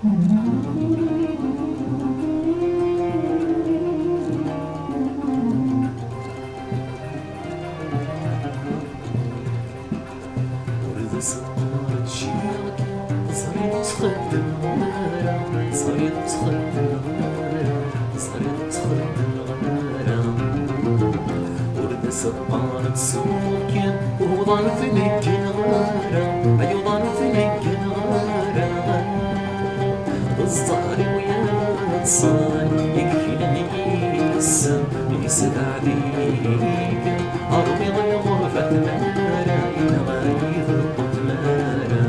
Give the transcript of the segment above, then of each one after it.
ورد صقرت شيرك صريت تخدم غيرها صريت تخدم غيرها صريت تخدم غيرها ورد صقرت سوكن وضل في مكن غيرها أي ضل في مكن غيرها الظهر ويا الصان يكفيني السم يسدع عليك أرمي غرفة مارا يتغيظ مارا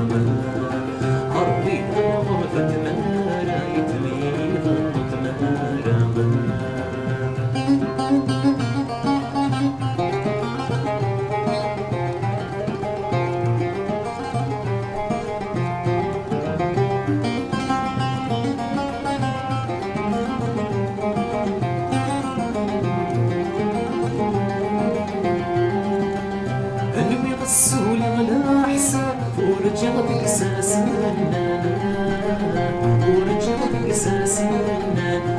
أرمي غرفة مارا يتغيظ مارا السول على حساب ورجع بقساسنا ورجع بقساسنا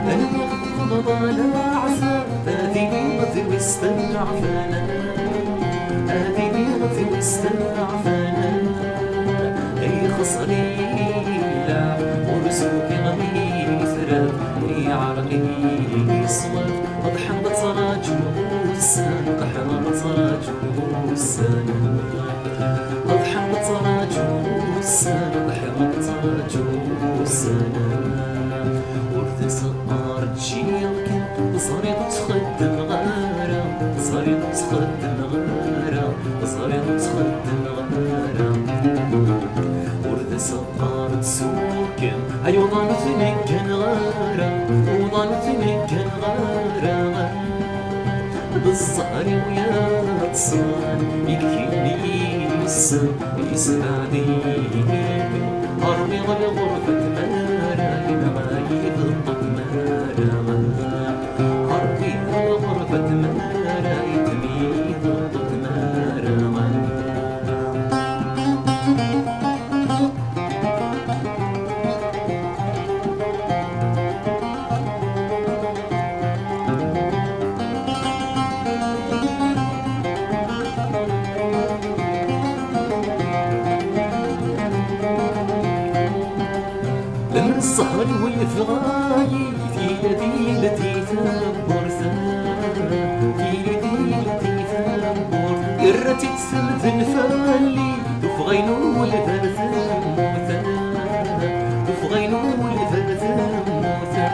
أنا يغضب على عذاب هذه نغث واستنعفانا هذه نغث واستنعفانا أي خصريلا ورزوق غني ثراب أي عرقي صواب أضحى بطراج وسان أضحى بطراج وسان أضحى بطراج وسان أضحى بطراج وسان ورث صقار تجيك صريت تخدم غارة صريت تخدم غارة صريت تخدم غارة ورث صقار تسوكن أي وضعنا في مكان غارة وضعنا في مكان غارة بالظهر ويا تصان يكفيني السم يسمعني أرمي غرفة مارا ينغايب الضب مارا أرمي غرفة مارا يتميض الضب مارا السهر والفغاي في لذيذتي ثبر في لذيذتي ثبر قرتي تسمث الفالي وفغينو الفرث موثا وفغينو الفرث موثا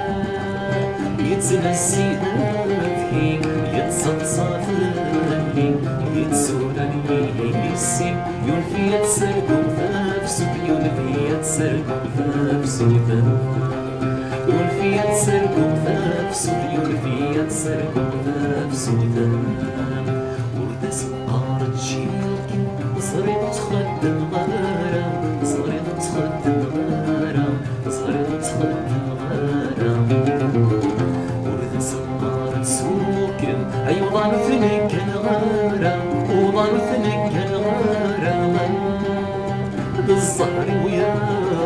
يتنسي ذاتي يتصفصف لي يتسولني يسي ينفي يتسرقو فافسو ينفي يتسرقو فافسو ينفي يتسرقو فافسو ينفي يتسرقو فافسو ورد سقار تجيك صريت تخدم غارة صريت تخدم غارة صريت تخدم غارة ورد سقار تسوكن أي وضعن ثنك الغارة وضعن ثنك الغارة بالظهر ويا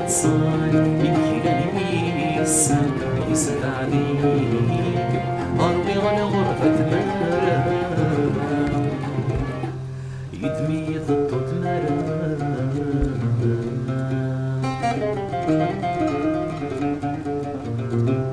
تصان يكفيني السم يسد عليك أرمي على غرفة مارا يدمي ضد مارا